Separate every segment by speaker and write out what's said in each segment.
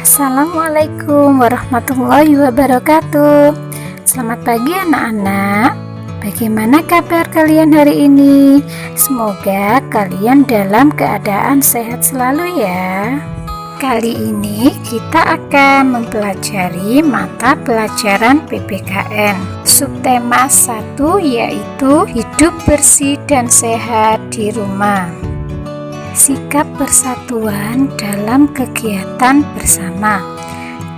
Speaker 1: Assalamualaikum warahmatullahi wabarakatuh. Selamat pagi anak-anak. Bagaimana kabar kalian hari ini? Semoga kalian dalam keadaan sehat selalu ya. Kali ini kita akan mempelajari mata pelajaran PPKN. Subtema 1 yaitu hidup bersih dan sehat di rumah. Sikap persatuan dalam kegiatan bersama.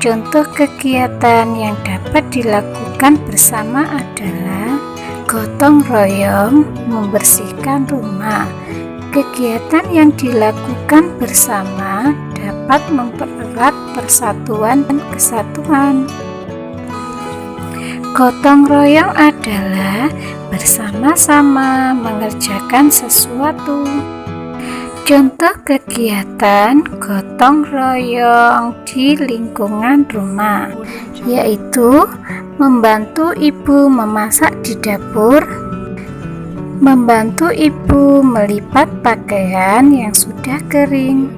Speaker 1: Contoh kegiatan yang dapat dilakukan bersama adalah gotong royong membersihkan rumah. Kegiatan yang dilakukan bersama dapat mempererat persatuan dan kesatuan. Gotong royong adalah bersama-sama mengerjakan sesuatu. Contoh kegiatan gotong royong di lingkungan rumah yaitu membantu ibu memasak di dapur, membantu ibu melipat pakaian yang sudah kering.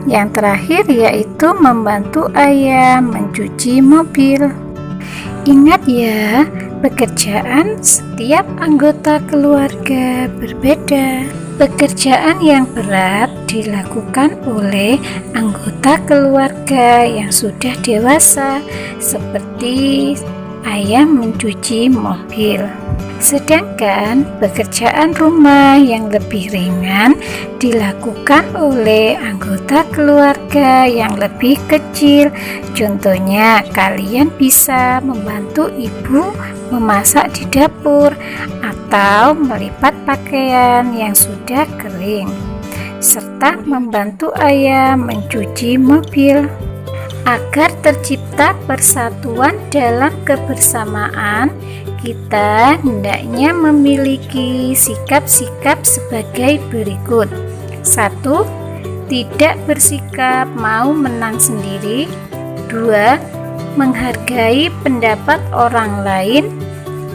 Speaker 1: Yang terakhir yaitu membantu ayah mencuci mobil. Ingat ya, pekerjaan setiap anggota keluarga berbeda. Pekerjaan yang berat dilakukan oleh anggota keluarga yang sudah dewasa, seperti ayah mencuci mobil. Sedangkan pekerjaan rumah yang lebih ringan dilakukan oleh anggota keluarga yang lebih kecil. Contohnya, kalian bisa membantu ibu memasak di dapur atau melipat pakaian yang sudah kering, serta membantu ayah mencuci mobil. Agar tercipta persatuan dalam kebersamaan, kita hendaknya memiliki sikap-sikap sebagai berikut. 1. Tidak bersikap mau menang sendiri. 2. Menghargai pendapat orang lain.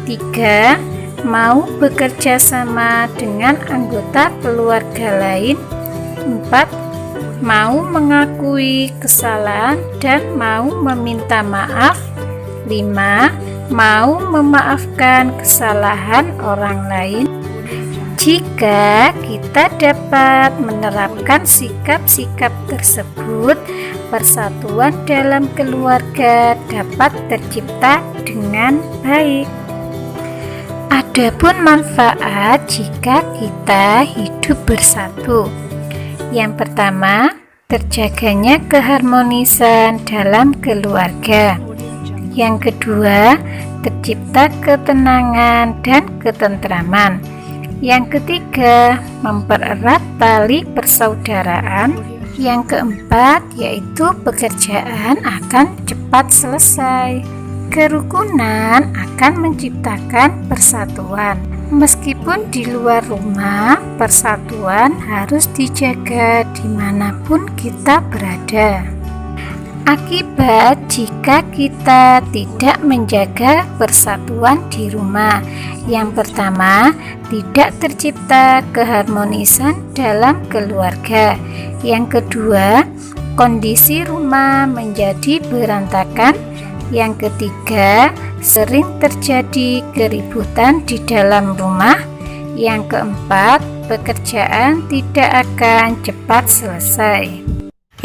Speaker 1: 3. Mau bekerja sama dengan anggota keluarga lain. 4. Mau mengakui kesalahan dan mau meminta maaf. 5. Mau memaafkan kesalahan orang lain. Jika kita dapat menerapkan sikap-sikap tersebut, persatuan dalam keluarga dapat tercipta dengan baik. Adapun manfaat jika kita hidup bersatu. Yang pertama, terjaganya keharmonisan dalam keluarga. Yang kedua, tercipta ketenangan dan ketentraman. Yang ketiga, mempererat tali persaudaraan. Yang keempat, yaitu pekerjaan akan cepat selesai. Kerukunan akan menciptakan persatuan. Meskipun di luar rumah, persatuan harus dijaga dimanapun kita berada. Akibat jika kita tidak menjaga persatuan di rumah, yang pertama, tidak tercipta keharmonisan dalam keluarga. Yang kedua, kondisi rumah menjadi berantakan. Yang ketiga, sering terjadi keributan di dalam rumah. Yang keempat, pekerjaan tidak akan cepat selesai.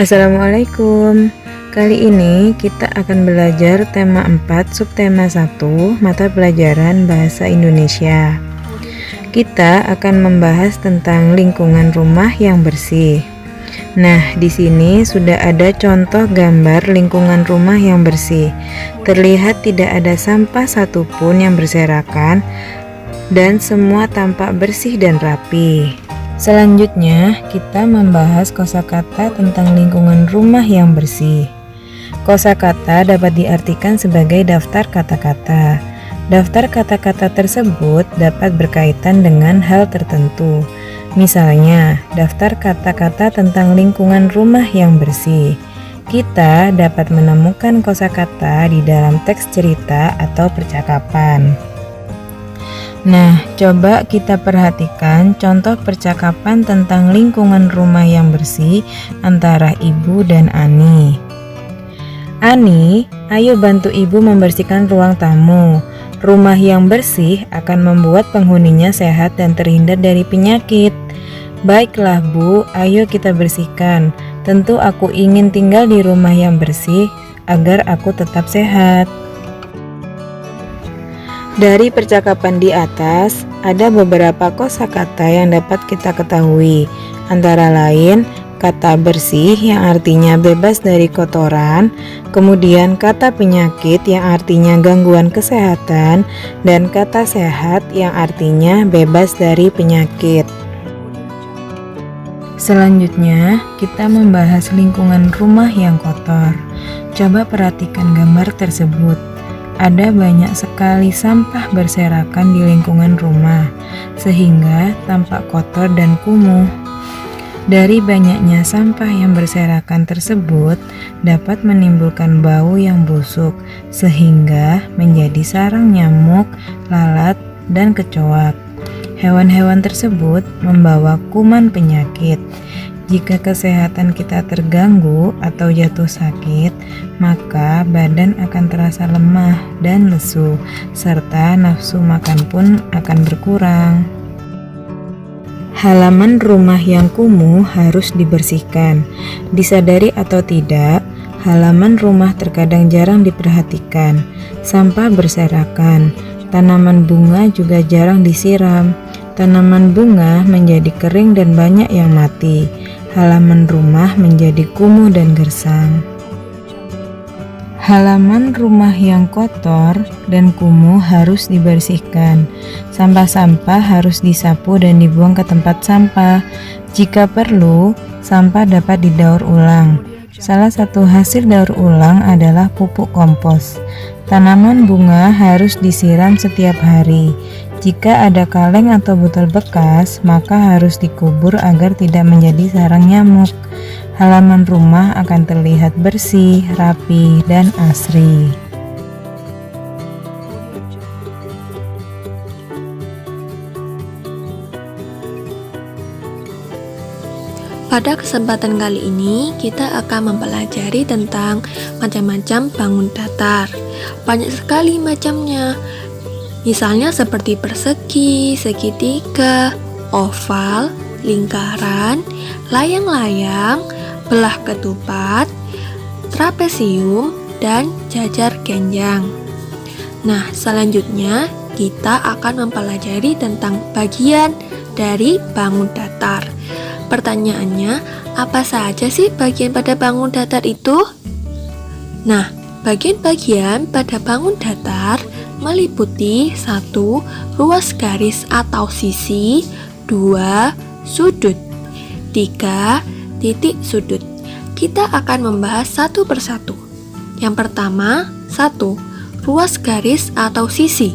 Speaker 2: Assalamualaikum. Kali ini kita akan belajar tema 4 subtema 1 mata pelajaran Bahasa Indonesia. Kita akan membahas tentang lingkungan rumah yang bersih. Nah, di sini sudah ada contoh gambar lingkungan rumah yang bersih. Terlihat tidak ada sampah satupun yang berserakan dan semua tampak bersih dan rapi. Selanjutnya, kita membahas kosakata tentang lingkungan rumah yang bersih. Kosakata dapat diartikan sebagai daftar kata-kata. Daftar kata-kata tersebut dapat berkaitan dengan hal tertentu. Misalnya, daftar kata-kata tentang lingkungan rumah yang bersih. Kita dapat menemukan kosakata di dalam teks cerita atau percakapan. Nah, coba kita perhatikan contoh percakapan tentang lingkungan rumah yang bersih antara Ibu dan Ani. Ani, ayo bantu ibu membersihkan ruang tamu. Rumah yang bersih akan membuat penghuninya sehat dan terhindar dari penyakit. Baiklah Bu, ayo kita bersihkan. Tentu aku ingin tinggal di rumah yang bersih agar aku tetap sehat. Dari percakapan di atas, ada beberapa kosakata yang dapat kita ketahui. Antara lain, kata bersih yang artinya bebas dari kotoran, kemudian kata penyakit yang artinya gangguan kesehatan, dan kata sehat yang artinya bebas dari penyakit. Selanjutnya, kita membahas lingkungan rumah yang kotor. Coba perhatikan gambar tersebut. Ada banyak sekali sampah berserakan di lingkungan rumah, sehingga tampak kotor dan kumuh. Dari banyaknya sampah yang berserakan tersebut dapat menimbulkan bau yang busuk, sehingga menjadi sarang nyamuk, lalat, dan kecoak. Hewan-hewan tersebut membawa kuman penyakit. Jika kesehatan kita terganggu atau jatuh sakit, maka badan akan terasa lemah dan lesu, serta nafsu makan pun akan berkurang. Halaman rumah yang kumuh harus dibersihkan. Disadari atau tidak, halaman rumah terkadang jarang diperhatikan. Sampah berserakan, tanaman bunga juga jarang disiram. Tanaman bunga menjadi kering dan banyak yang mati. Halaman rumah menjadi kumuh dan gersang. Halaman rumah yang kotor dan kumuh harus dibersihkan. Sampah-sampah harus disapu dan dibuang ke tempat sampah. Jika perlu, sampah dapat didaur ulang. Salah satu hasil daur ulang adalah pupuk kompos. Tanaman bunga harus disiram setiap hari. Jika ada kaleng atau botol bekas, maka harus dikubur agar tidak menjadi sarang nyamuk. Halaman rumah akan terlihat bersih, rapi, dan asri.
Speaker 3: Pada kesempatan kali ini, kita akan mempelajari tentang macam-macam bangun datar. Banyak sekali macamnya. Misalnya seperti persegi, segitiga, oval, lingkaran, layang-layang, belah ketupat, trapesium, dan jajar genjang. Nah, selanjutnya kita akan mempelajari tentang bagian dari bangun datar. Pertanyaannya, apa saja sih bagian pada bangun datar itu? Nah, bagian-bagian pada bangun datar meliputi 1. Ruas garis atau sisi, 2. Sudut, 3. Titik sudut. Kita akan membahas satu persatu. Yang pertama, 1. Ruas garis atau sisi.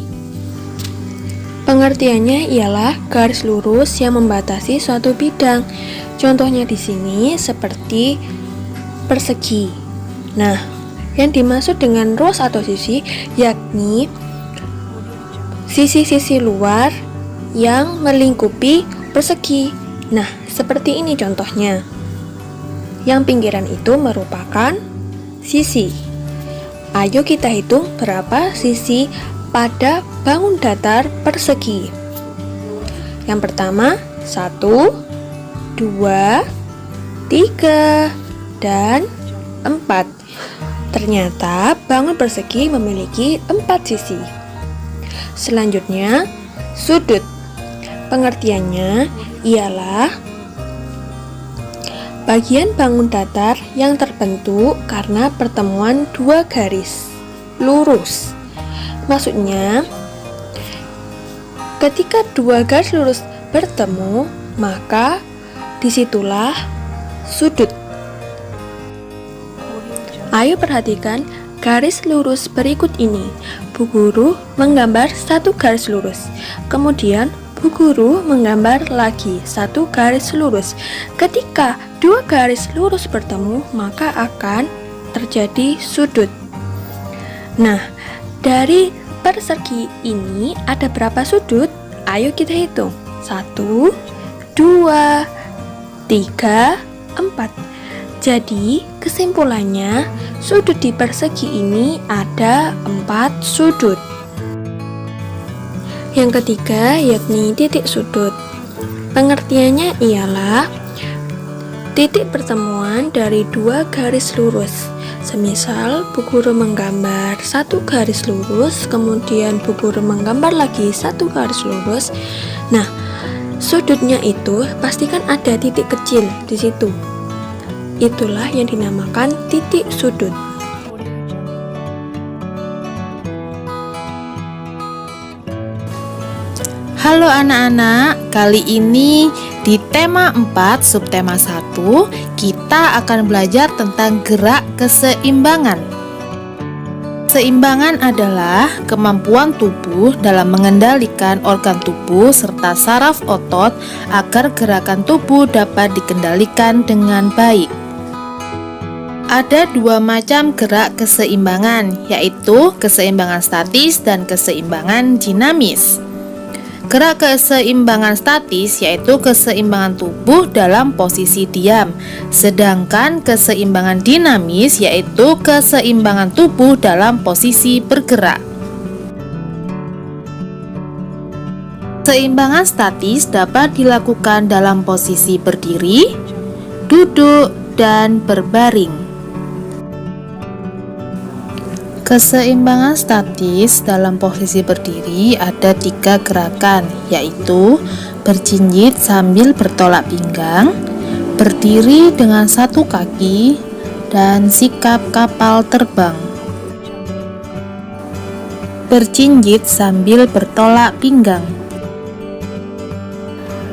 Speaker 3: Pengertiannya ialah garis lurus yang membatasi suatu bidang. Contohnya di sini seperti persegi. Nah, yang dimaksud dengan ruas atau sisi yakni sisi-sisi luar yang melingkupi persegi. Nah, seperti ini contohnya. Yang pinggiran itu merupakan sisi. Ayo kita hitung berapa sisi pada bangun datar persegi. Yang pertama, 1, 2, 3, dan 4. Ternyata bangun persegi memiliki 4 sisi. Selanjutnya, sudut. Pengertiannya ialah bagian bangun datar yang terbentuk karena pertemuan dua garis lurus. Maksudnya, ketika dua garis lurus bertemu, maka disitulah sudut. Ayo perhatikan garis lurus berikut ini. Bu guru menggambar satu garis lurus, kemudian Bu guru menggambar lagi satu garis lurus. Ketika dua garis lurus bertemu, maka akan terjadi sudut. Nah, dari persegi ini ada berapa sudut? Ayo kita hitung. 1, 2, 3, 4. Jadi, kesimpulannya, sudut di persegi ini ada 4 sudut. Yang ketiga yakni titik sudut. Pengertiannya ialah titik pertemuan dari 2 garis lurus. Semisal Bu Guru menggambar 1 garis lurus, kemudian Bu Guru menggambar lagi 1 garis lurus. Nah, sudutnya itu pastikan ada titik kecil di situ. Itulah yang dinamakan titik sudut.
Speaker 4: Halo anak-anak, kali ini di tema 4 subtema 1 kita akan belajar tentang gerak keseimbangan. Keseimbangan adalah kemampuan tubuh dalam mengendalikan organ tubuh serta saraf otot agar gerakan tubuh dapat dikendalikan dengan baik. Ada 2 macam gerak keseimbangan, yaitu keseimbangan statis dan keseimbangan dinamis. Gerak keseimbangan statis yaitu keseimbangan tubuh dalam posisi diam, sedangkan keseimbangan dinamis yaitu keseimbangan tubuh dalam posisi bergerak. Keseimbangan statis dapat dilakukan dalam posisi berdiri, duduk, dan berbaring. Keseimbangan statis dalam posisi berdiri ada 3 gerakan, yaitu berjinjit sambil bertolak pinggang, berdiri dengan 1 kaki, dan sikap kapal terbang. Berjinjit sambil bertolak pinggang.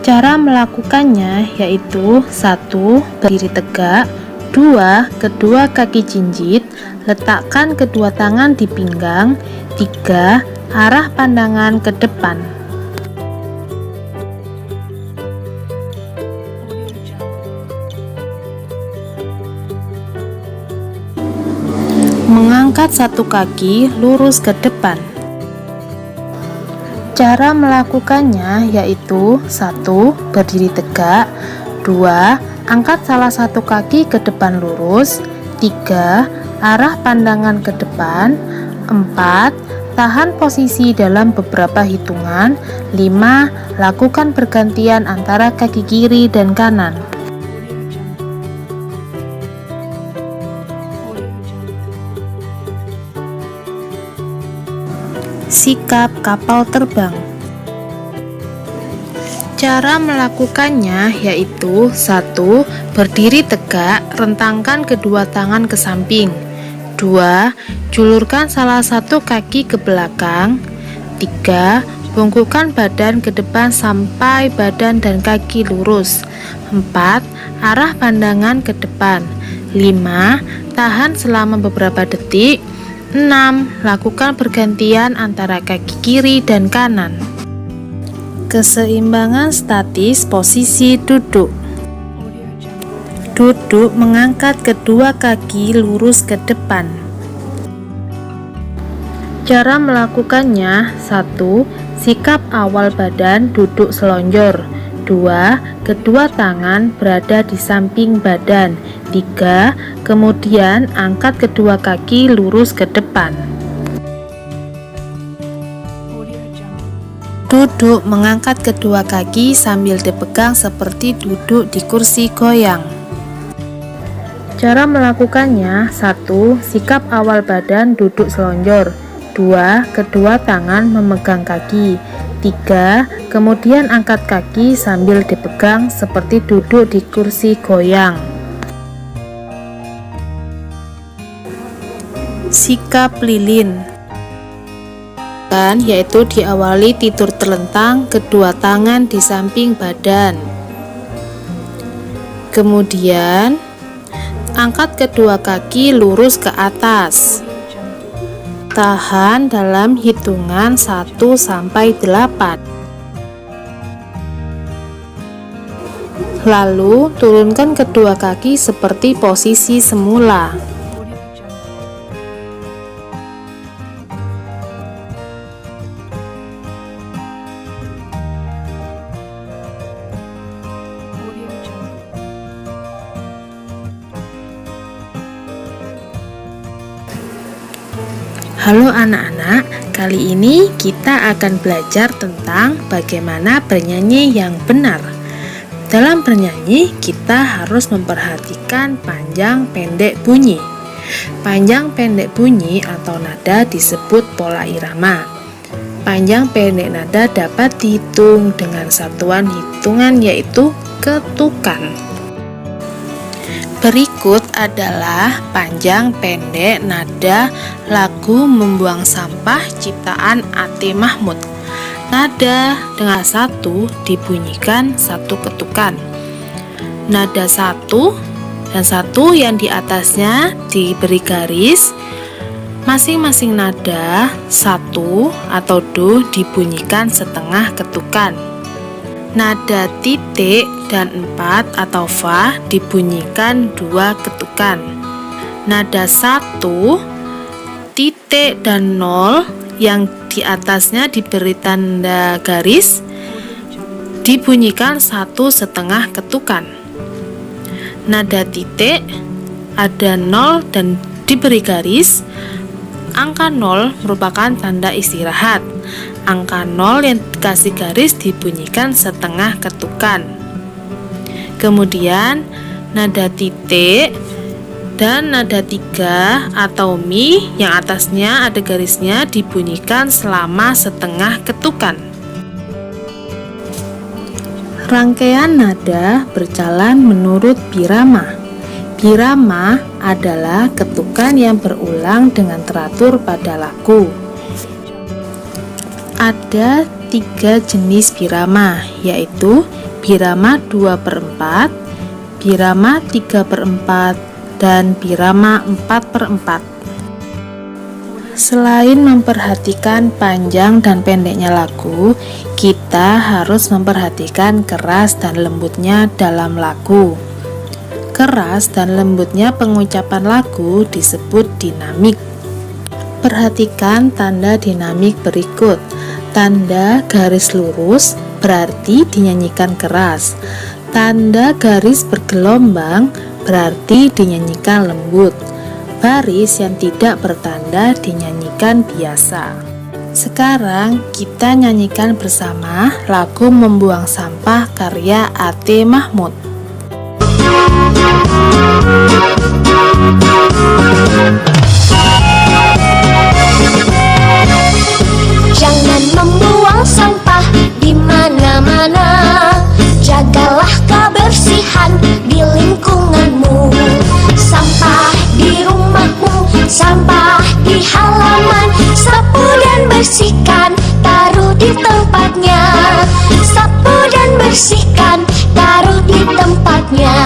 Speaker 4: Cara melakukannya yaitu 1. Berdiri tegak, 2. Kedua kaki jinjit, letakkan kedua tangan di pinggang, 3. Arah pandangan ke depan. Mengangkat 1 kaki lurus ke depan. Cara melakukannya yaitu 1. Berdiri tegak, 2. Angkat salah 1 kaki ke depan lurus, 3. Arah pandangan ke depan, 4. Tahan posisi dalam beberapa hitungan, 5. Lakukan pergantian antara kaki kiri dan kanan. Sikap kapal terbang. Cara melakukannya yaitu 1. Berdiri tegak, rentangkan kedua tangan ke samping, 2. Julurkan salah 1 kaki ke belakang, 3. Bungkukkan badan ke depan sampai badan dan kaki lurus, 4. Arah pandangan ke depan, 5. Tahan selama beberapa detik, 6. Lakukan pergantian antara kaki kiri dan kanan. Keseimbangan statis posisi duduk. Duduk mengangkat kedua kaki lurus ke depan. Cara melakukannya 1. Sikap awal badan duduk selonjor, 2. Kedua tangan berada di samping badan, 3. Kemudian angkat kedua kaki lurus ke depan. Duduk mengangkat kedua kaki sambil dipegang seperti duduk di kursi goyang. Cara melakukannya 1. Sikap awal badan duduk selonjor, 2. Kedua tangan memegang kaki, 3. Kemudian angkat kaki sambil dipegang seperti duduk di kursi goyang. Sikap lilin yaitu diawali tidur terlentang, kedua tangan di samping badan. Kemudian angkat kedua kaki lurus ke atas. Tahan dalam hitungan 1 sampai 8. Lalu turunkan kedua kaki seperti posisi semula. Halo anak-anak, kali ini kita akan belajar tentang bagaimana bernyanyi yang benar. Dalam bernyanyi, kita harus memperhatikan panjang pendek bunyi. Panjang pendek bunyi atau nada disebut pola irama. Panjang pendek nada dapat dihitung dengan satuan hitungan yaitu ketukan. Berikut adalah panjang pendek nada lagu Membuang Sampah ciptaan A.T. Mahmud. Nada dengan satu dibunyikan satu ketukan. Nada satu dan satu yang di atasnya diberi garis. Masing-masing nada satu atau do dibunyikan setengah ketukan. Nada titik dan 4 atau fa dibunyikan 2 ketukan. Nada 1, titik dan 0 yang di atasnya diberi tanda garis dibunyikan 1,5 ketukan. Nada titik ada 0 dan diberi garis. Angka 0 merupakan tanda istirahat. Angka 0 yang dikasih garis dibunyikan setengah ketukan. Kemudian nada titik dan nada 3 atau mi yang atasnya ada garisnya dibunyikan selama setengah ketukan. Rangkaian nada berjalan menurut birama. Birama adalah ketukan yang berulang dengan teratur pada lagu. Ada 3 jenis birama, yaitu birama 2/4, birama 3/4, dan birama 4/4. Selain memperhatikan panjang dan pendeknya lagu, kita harus memperhatikan keras dan lembutnya dalam lagu. Keras dan lembutnya pengucapan lagu disebut dinamik. Perhatikan tanda dinamik berikut. Tanda garis lurus berarti dinyanyikan keras. Tanda garis bergelombang berarti dinyanyikan lembut. Baris yang tidak bertanda dinyanyikan biasa. Sekarang kita nyanyikan bersama lagu Membuang Sampah karya A.T. Mahmud.
Speaker 5: Jangan membuang sampah di mana-mana. Jagalah kebersihan di lingkunganmu. Sampah di rumahmu, sampah di halaman. Sapu dan bersihkan, taruh di tempatnya. Sapu dan bersihkan, taruh di tempatnya.